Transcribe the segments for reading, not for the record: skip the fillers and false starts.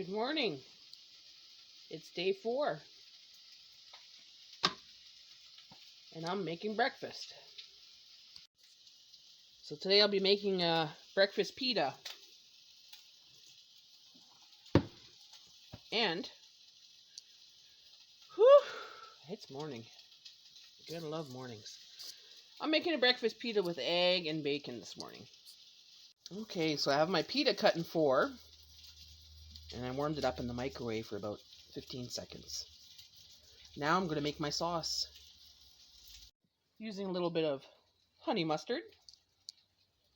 Good morning. It's day 4. And I'm making breakfast. So today I'll be making a breakfast pita. And, it's morning. You're gonna love mornings. I'm making a breakfast pita with egg and bacon this morning. Okay, so I have my pita cut in 4. And I warmed it up in the microwave for about 15 seconds. Now I'm going to make my sauce. Using a little bit of honey mustard.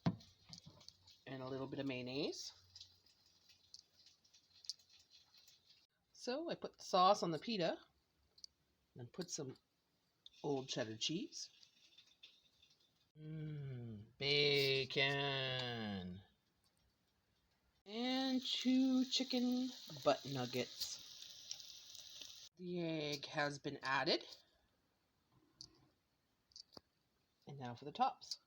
And a little bit of mayonnaise. So I put the sauce on the pita. And put some old cheddar cheese. Bacon. And 2 chicken butt nuggets. The egg has been added. And now for the tops.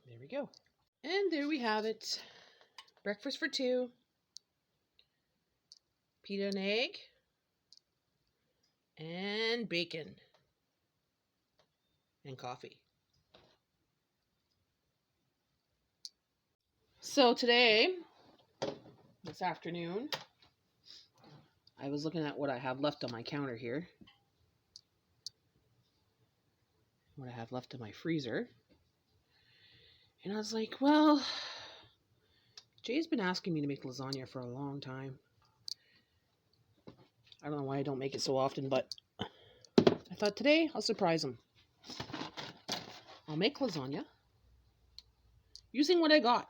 There we go. And there we have it. Breakfast for 2. Pita and egg. And bacon. And coffee. So today, this afternoon, I was looking at what I have left on my counter here. What I have left in my freezer. And I was like, well, Jay's been asking me to make lasagna for a long time. I don't know why I don't make it so often, but I thought today I'll surprise him. I'll make lasagna using what I got.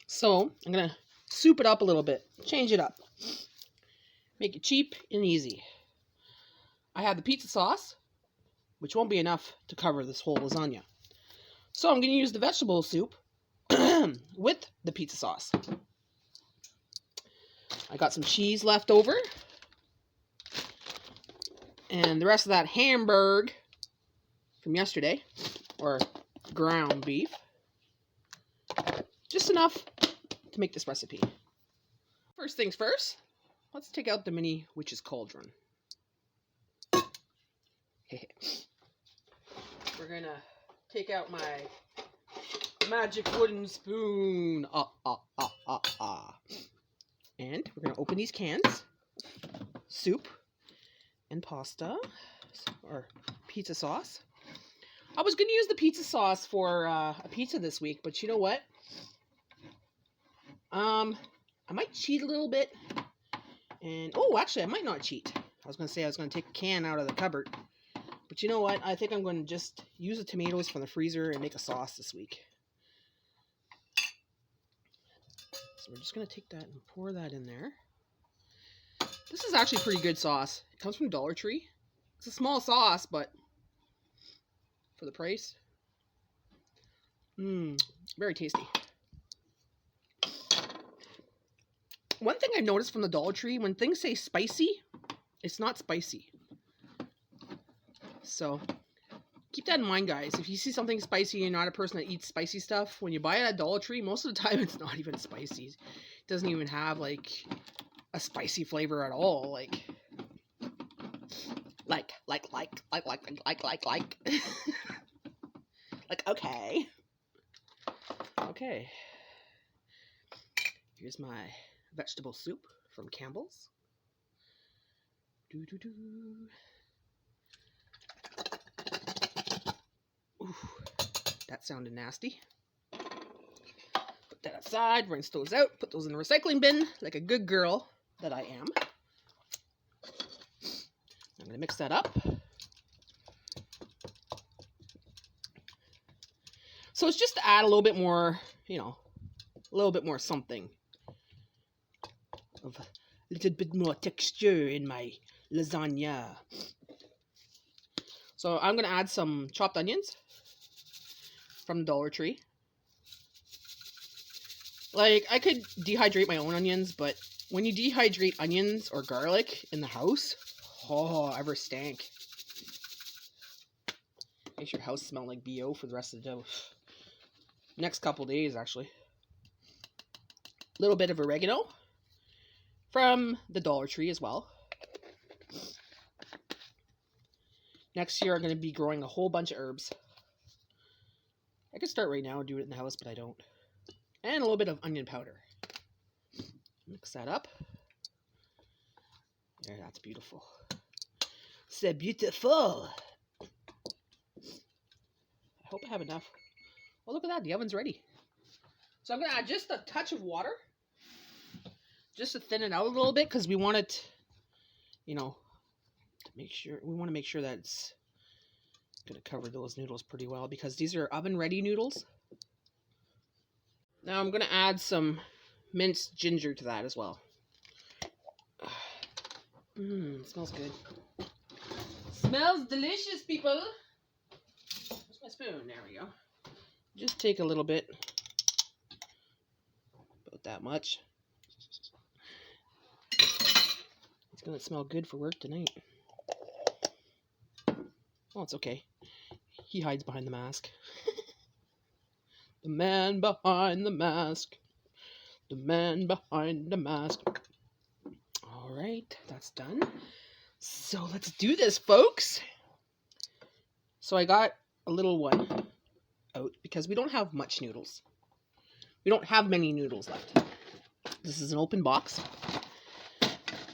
So I'm going to soup it up a little bit, change it up, make it cheap and easy. I have the pizza sauce, which won't be enough to cover this whole lasagna. So I'm going to use the vegetable soup with the pizza sauce. I got some cheese left over. And the rest of that hamburg from yesterday, or ground beef. Just enough to make this recipe. First things first, let's take out the mini witch's cauldron. We're going to take out my magic wooden spoon. And we're going to open these cans. Soup and pasta or pizza sauce. I was going to use the pizza sauce for a pizza this week, but you know what? I might cheat a little bit. And actually, I might not cheat. I was going to say I was going to take a can out of the cupboard. But you know what? I think I'm going to just use the tomatoes from the freezer and make a sauce this week. So we're just going to take that and pour that in there. This is actually pretty good sauce. It comes from Dollar Tree. It's a small sauce, but for the price, very tasty. One thing I've noticed from the Dollar Tree, when things say spicy, it's not spicy. So keep that in mind, guys. If you see something spicy and you're not a person that eats spicy stuff, when you buy it at Dollar Tree, most of the time it's not even spicy. It doesn't even have like a spicy flavor at all. Like okay. Okay. Here's my vegetable soup from Campbell's. Ooh, that sounded nasty. Put that aside, rinse those out, put those in the recycling bin like a good girl that I am. I'm going to mix that up. So it's just to add a little bit more, a little bit more something. Of a little bit more texture in my lasagna. So I'm going to add some chopped onions from Dollar Tree. Like, I could dehydrate my own onions, but when you dehydrate onions or garlic in the house, Oh, ever stank. Makes your house smell like BO for the rest of the day. Next couple days, actually. A little bit of oregano from the Dollar Tree as well. Next year, I'm going to be growing a whole bunch of herbs. I could start right now and do it in the house, but I don't. And a little bit of onion powder. Mix that up. There, that's beautiful. C'est beautiful. I hope I have enough. Oh, look at that. The oven's ready. So I'm going to add just a touch of water. Just to thin it out a little bit, because we want it, you know, we want to make sure that it's going to cover those noodles pretty well, because these are oven ready noodles. Now I'm going to add some minced ginger to that as well. Smells good. Smells delicious, people. Where's my spoon? There we go. Just take a little bit. About that much. It's going to smell good for work tonight. Oh, it's okay. He hides behind the mask. The man behind the mask. The man behind the mask. Alright, that's done. So let's do this, folks. So I got a little one out because we don't have much noodles. We don't have many noodles left. This is an open box.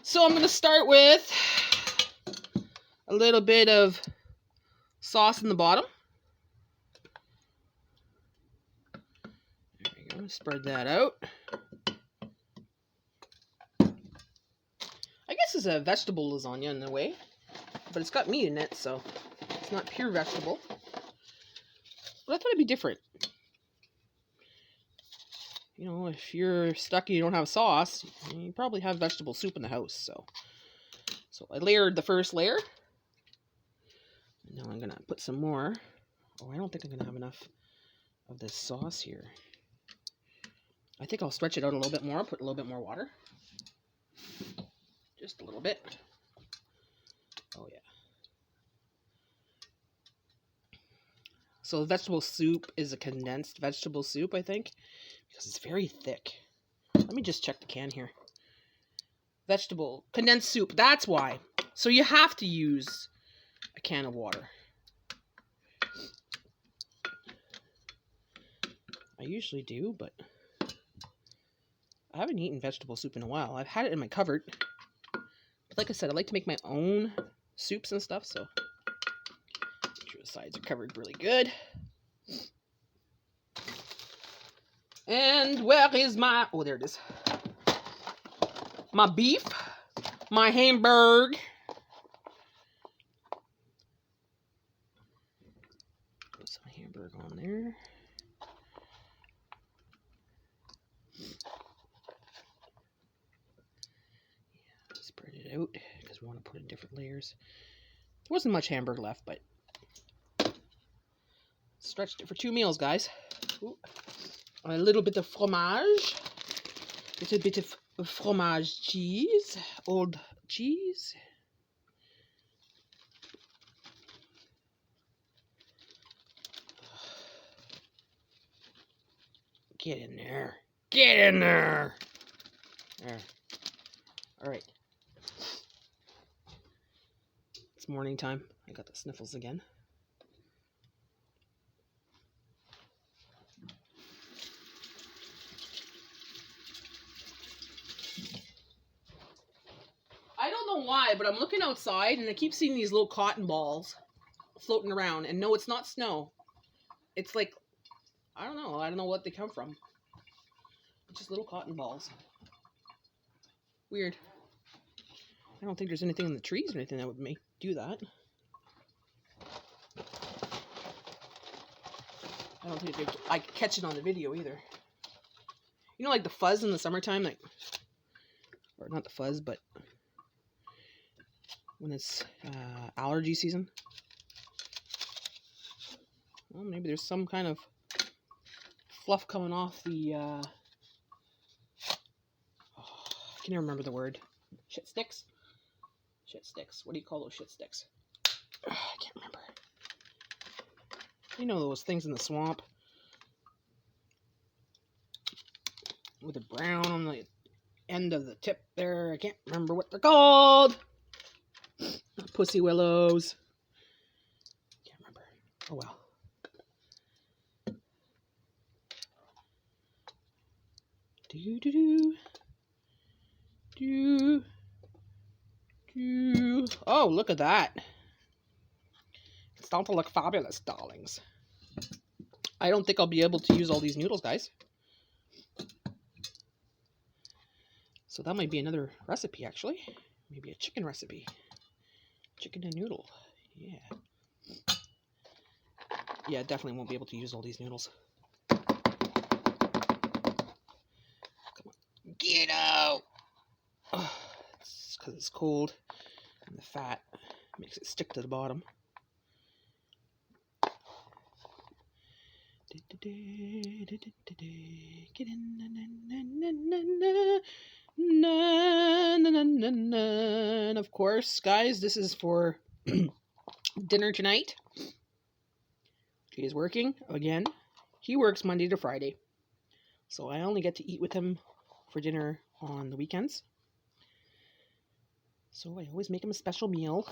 So I'm going to start with a little bit of sauce in the bottom. There we go. Spread that out. I guess it's a vegetable lasagna in a way, but it's got meat in it, so it's not pure vegetable. But I thought it'd be different. You know, if you're stuck and you don't have sauce, you probably have vegetable soup in the house. So I layered the first layer. And now I'm going to put some more. Oh, I don't think I'm going to have enough of this sauce here. I think I'll stretch it out a little bit more. Put a little bit more water. Just a little bit. Oh, yeah. So the vegetable soup is a condensed vegetable soup, I think, because it's very thick. Let me just check the can here. Vegetable condensed soup, that's why. So you have to use a can of water. I usually do, but I haven't eaten vegetable soup in a while. I've had it in my cupboard. But like I said, I like to make my own soups and stuff, so make sure the sides are covered really good. And where is my... Oh, there it is. My beef. My hamburger. Put some hamburger on there. Spread it out because we want to put in different layers. There wasn't much hamburger left, but stretched it for 2 meals, guys. Ooh. A little bit of fromage. A little bit of fromage cheese. Old cheese. Get in there. Get in there. There. All right. It's morning time. I got the sniffles again. I don't know why, but I'm looking outside and I keep seeing these little cotton balls floating around. And no, it's not snow. It's like, I don't know. I don't know what they come from. It's just little cotton balls. Weird. I don't think there's anything in the trees or anything that would do that. I don't think I could catch it on the video either. You know, like the fuzz in the summertime, like, or not the fuzz, but when it's allergy season. Well, maybe there's some kind of fluff coming off the, I can't even remember the word. Shit sticks? Shit sticks. What do you call those shit sticks? Ugh, I can't remember. You know those things in the swamp with the brown on the end of the tip there. I can't remember what they're called. Pussy willows. Can't remember. Oh well. Do do do do do. Oh, look at that! It's starting to look fabulous, darlings. I don't think I'll be able to use all these noodles, guys. So that might be another recipe, actually. Maybe a chicken recipe. Chicken and noodle. Yeah. Yeah, definitely won't be able to use all these noodles. Come on. Get out! Oh, it's because it's cold. And the fat makes it stick to the bottom. Get in. And of course, guys, this is for dinner tonight. He is working again. He works Monday to Friday, so I only get to eat with him for dinner on the weekends. So I always make him a special meal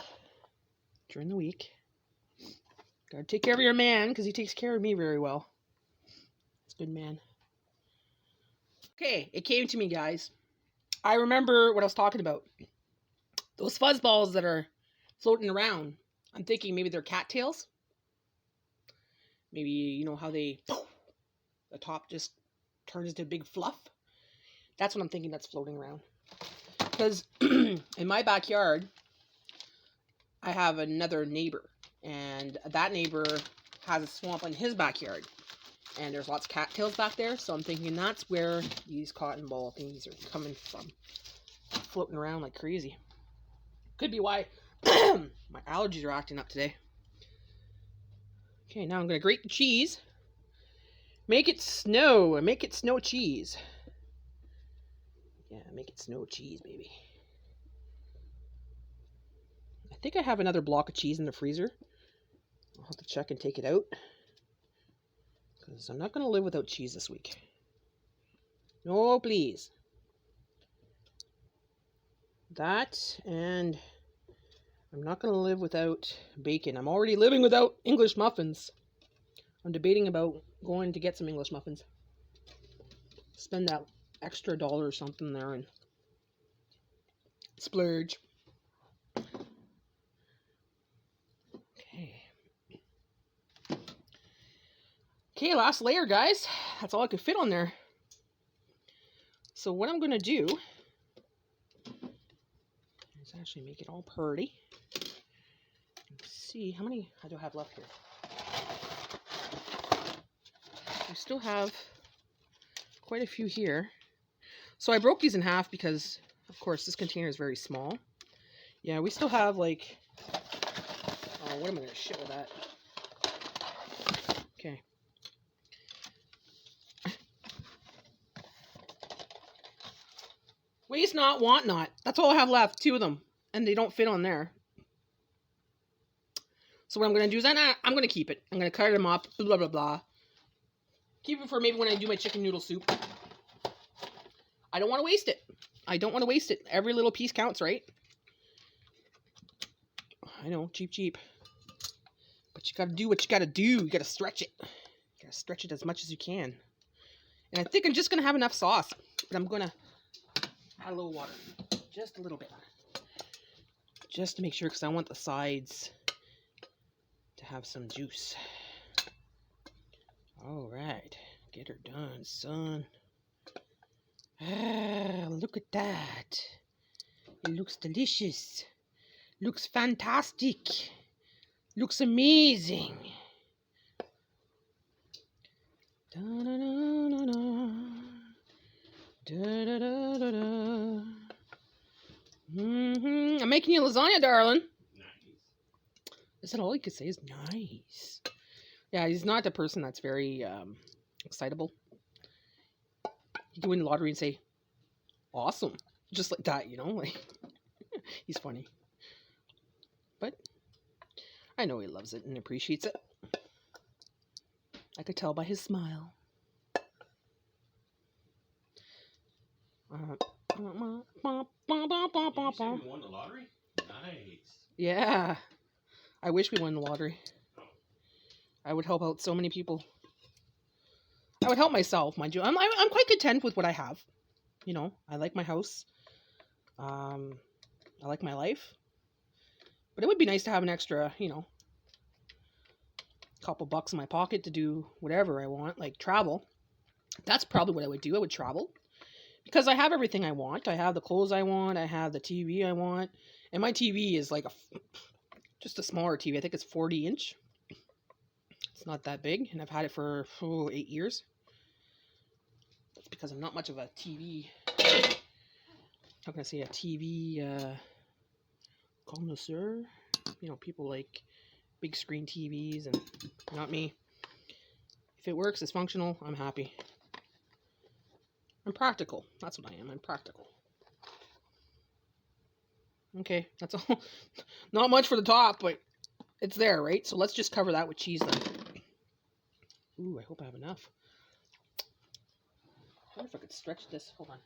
during the week. Gotta take care of your man, because he takes care of me very well. He's a good man. Okay, it came to me, guys. I remember what I was talking about. Those fuzz balls that are floating around. I'm thinking maybe they're cattails. Maybe, you know how the top just turns into a big fluff. That's what I'm thinking that's floating around. Because in my backyard, I have another neighbor. And that neighbor has a swamp in his backyard. And there's lots of cattails back there. So I'm thinking that's where these cotton ball thingies are coming from. Floating around like crazy. Could be why my allergies are acting up today. Okay, now I'm going to grate the cheese. Make it snow. Make it snow cheese. Yeah, make it snow cheese, baby. I think I have another block of cheese in the freezer. I'll have to check and take it out. Because I'm not going to live without cheese this week. No, please. That, and I'm not going to live without bacon. I'm already living without English muffins. I'm debating about going to get some English muffins. Spend that extra $1 or something there and splurge. Okay, last layer, guys. That's all I could fit on there. So what I'm going to do is actually make it all pretty. Let's see, how many I do have left here? We still have quite a few here. So I broke these in half because, of course, this container is very small. Yeah, we still have like, oh, what am I going to shit with that? Okay. Waste not, want not. That's all I have left, 2 of them. And they don't fit on there. So what I'm going to do is I'm going to keep it. I'm going to cut them up, blah, blah, blah. Keep it for maybe when I do my chicken noodle soup. I don't want to waste it. I don't want to waste it. Every little piece counts, right? I know, cheap. But you got to do what you got to do. You got to stretch it. You got to stretch it as much as you can. And I think I'm just going to have enough sauce. But I'm going to add a little water. Just a little bit. Just to make sure, because I want the sides to have some juice. All right. Get her done, son. Ah, look at that. It looks delicious. Looks fantastic. Looks amazing. Da-da-da-da-da. Da-da-da-da-da. I'm making you lasagna, darling. Nice. Is that all he could say is nice? Yeah, he's not a person that's very excitable. You can win the lottery and say, awesome. Just like that, you know? Like, he's funny. But I know he loves it and appreciates it. I could tell by his smile. You said we won the lottery? Nice. Yeah. I wish we won the lottery. I would help out so many people. I would help myself, mind you. I'm quite content with what I have. You know, I like my house. I like my life. But it would be nice to have an extra, you know, couple bucks in my pocket to do whatever I want, like travel. That's probably what I would do. I would travel. Because I have everything I want. I have the clothes I want. I have the TV I want. And my TV is like just a smaller TV. I think it's 40-inch. It's not that big. And I've had it for 8 years. That's because I'm not much of a TV... How can I say a TV connoisseur? You know, people like big screen TVs and not me. If it works, it's functional, I'm happy. I'm practical. That's what I am. I'm practical. Okay, that's all. Not much for the top, but it's there, right? So let's just cover that with cheese then. Ooh, I hope I have enough. I wonder if I could stretch this. Hold on.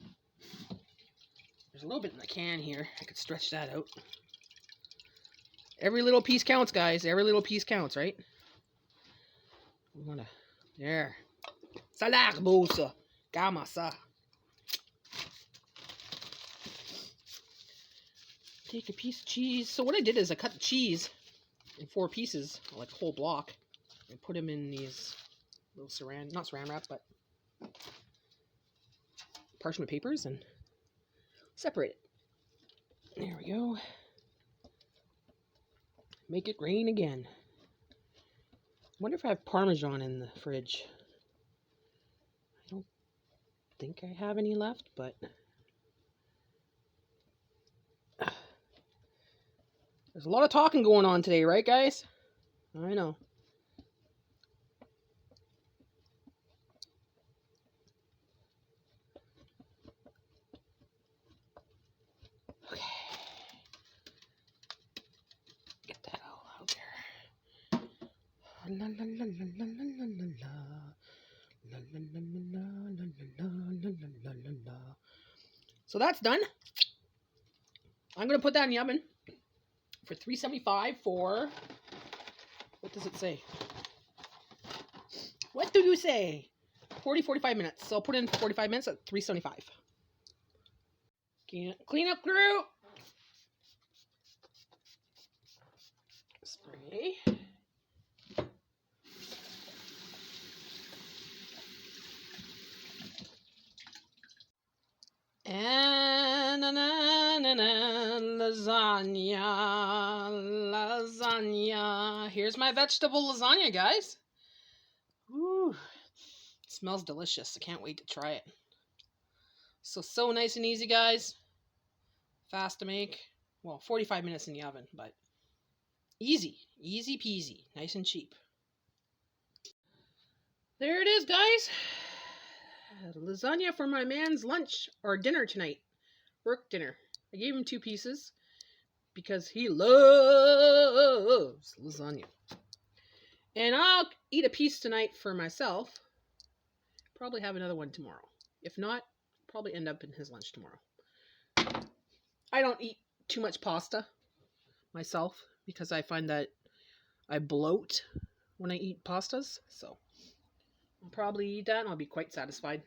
There's a little bit in the can here. I could stretch that out. Every little piece counts, guys. Every little piece counts, right? We want to... There. Salakbosa. Gamasa. Take a piece of cheese. So what I did is I cut the cheese in 4 pieces, like a whole block, and put them in these little not saran wrap, but parchment papers, and separate it. There we go. Make it rain again. Wonder if I have Parmesan in the fridge. I don't think I have any left, but there's a lot of talking going on today, right, guys? I know. Okay. Get that all out there. La la la la la la la la la. La la la la la la la la la la. So that's done. I'm gonna put that in the oven for 375 for, what does it say? What do you say? 45 minutes. So I'll put in 45 minutes at 375. Clean up crew. Spray. And lasagna. Here's my vegetable lasagna, guys. Ooh, it smells delicious. I can't wait to try it. So nice and easy, guys. Fast to make. Well, 45 minutes in the oven, but easy peasy, nice and cheap. There it is, guys. Lasagna for my man's lunch or dinner tonight. Work dinner. I gave him 2 pieces because he loves lasagna. And I'll eat a piece tonight for myself. Probably have another one tomorrow. If not, probably end up in his lunch tomorrow. I don't eat too much pasta myself because I find that I bloat when I eat pastas. So I'll probably eat that and I'll be quite satisfied.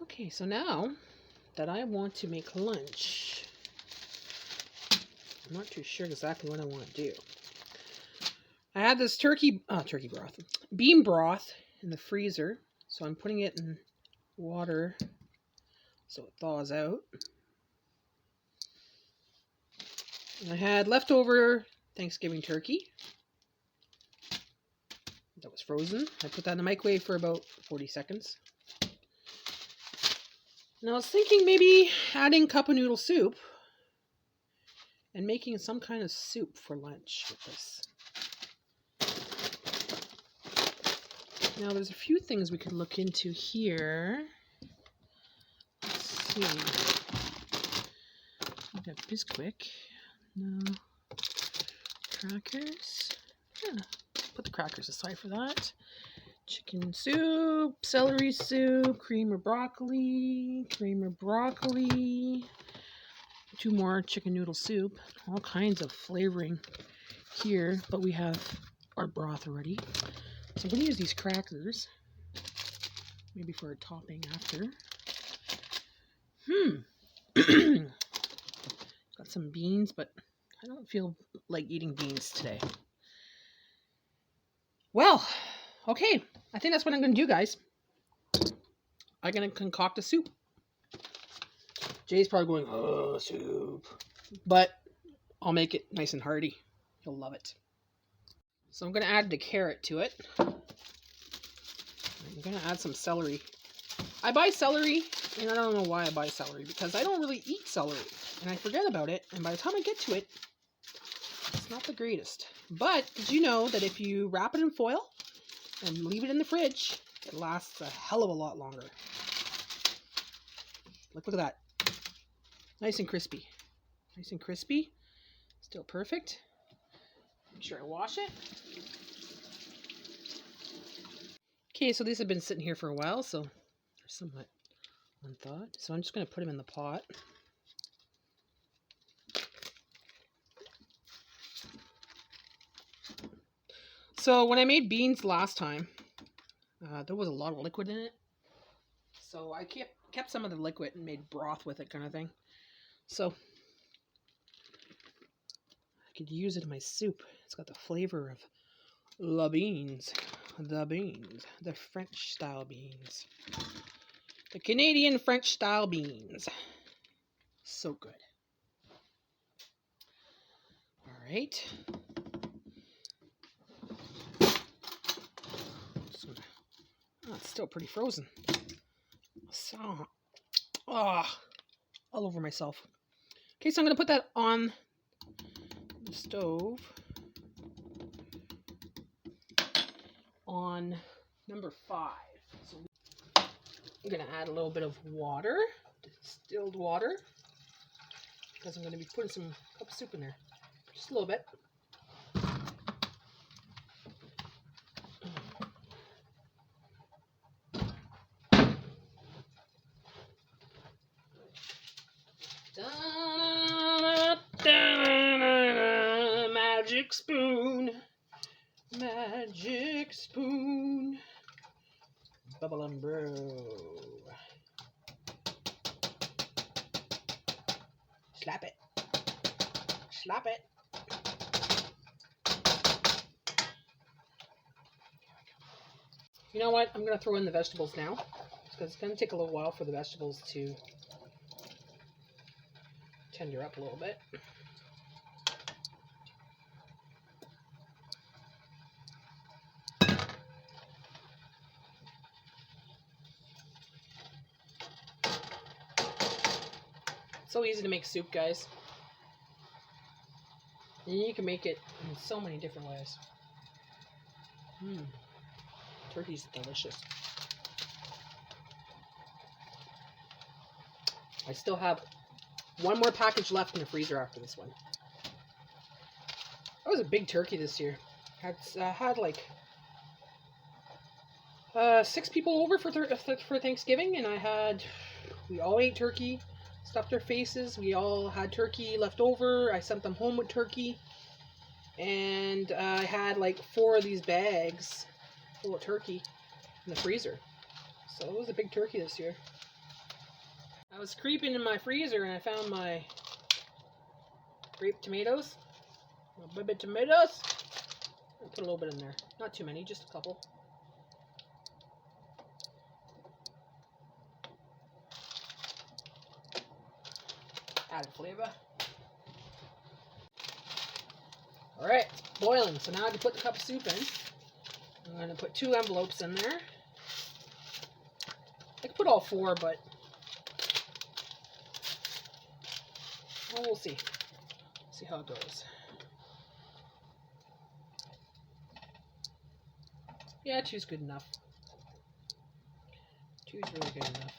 Okay, so now that I want to make lunch, I'm not too sure exactly what I want to do. I had this bean broth in the freezer, so I'm putting it in water so it thaws out. And I had leftover Thanksgiving turkey that was frozen. I put that in the microwave for about 40 seconds. And I was thinking maybe adding cup of noodle soup and making some kind of soup for lunch with this. Now there's a few things we could look into here. Let's see. We got Bisquick. No. Crackers. Yeah. Put the crackers aside for that. Chicken soup, celery soup, cream of broccoli, 2 more chicken noodle soup. All kinds of flavoring here, but we have our broth already. So I'm going to use these crackers, maybe for a topping after. Got some beans, but I don't feel like eating beans today. Well, okay. I think that's what I'm going to do, guys. I'm going to concoct a soup. Jay's probably going, oh, soup. But I'll make it nice and hearty. He'll love it. So I'm going to add the carrot to it. I'm going to add some celery. I buy celery, and I don't know why I buy celery, because I don't really eat celery. And I forget about it, and by the time I get to it, it's not the greatest. But did you know that if you wrap it in foil and leave it in the fridge, it lasts a hell of a lot longer. Look at that. Nice and crispy. Nice and crispy. Still perfect. Make sure I wash it. Okay, so these have been sitting here for a while, so they're somewhat unthawed. So I'm just going to put them in the pot. So when I made beans last time, there was a lot of liquid in it. So I kept some of the liquid and made broth with it, kind of thing. So I could use it in my soup. It's got the flavor of the beans, the French style beans, the Canadian French style beans. So good. All right. Oh, it's still pretty frozen. So, all over myself. Okay, so I'm going to put that on the stove on number 5. So I'm going to add a little bit of water, distilled water, because I'm going to be putting some cup of soup in there. Just a little bit. Magic spoon, bubble and bro. Slap it. You know what? I'm going to throw in the vegetables now, because it's going to take a little while for the vegetables to tender up a little bit. So easy to make soup, guys. And you can make it in so many different ways. Turkey's delicious. I still have one more package left in the freezer after this one. That was a big turkey this year. Had like 6 people over for Thanksgiving, and we all ate turkey, stuffed our faces. We all had turkey left over. I sent them home with turkey, and I had like 4 of these bags full of turkey in the freezer. So it was a big turkey this year. I was creeping in my freezer and I found my grape tomatoes, my baby tomatoes. I'll put a little bit in there, not too many, just a couple. Added flavor. Alright, it's boiling, so now I can put the cup of soup in. I'm going to put 2 envelopes in there. I could put all 4, but well, we'll see. See how it goes. Yeah, 2's good enough. 2's really good enough.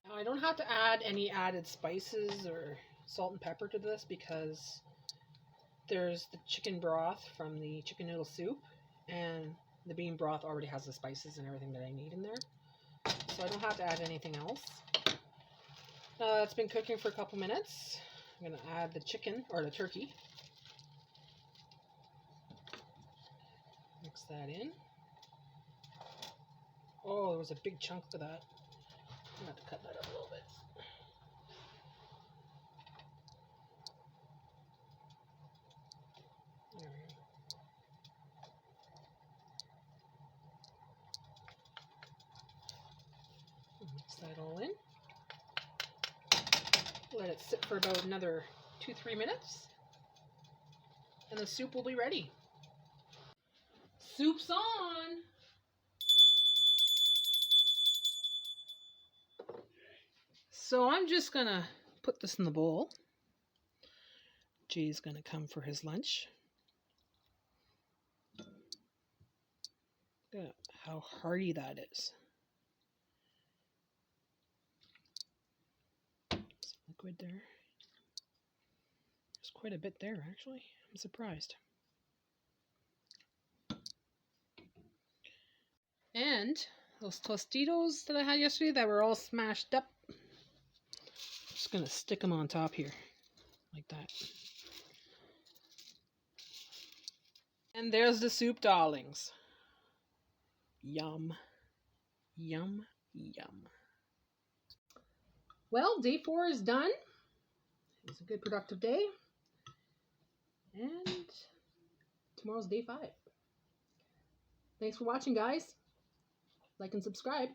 Now I don't have to add any added spices or salt and pepper to this because there's the chicken broth from the chicken noodle soup, and the bean broth already has the spices and everything that I need in there. So I don't have to add anything else. It's been cooking for a couple minutes. I'm going to add the chicken, or the turkey. Mix that in. Oh, there was a big chunk of that. I'm going to have to cut that up a little bit. There we go. Mix that all in. Let it sit for about another 2-3 minutes. And the soup will be ready. Soup's on! So I'm just gonna put this in the bowl. Jay's gonna come for his lunch. Look at how hearty that is. Some liquid there. There's quite a bit there, actually. I'm surprised. And those Tostitos that I had yesterday that were all smashed up, just gonna stick them on top here, like that. And there's the soup, darlings. Yum, yum, yum. Well, day 4 is done. It was a good productive day. And tomorrow's day 5. Thanks for watching, guys. Like and subscribe.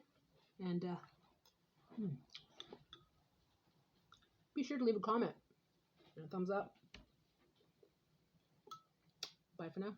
And be sure to leave a comment and a thumbs up. Bye for now.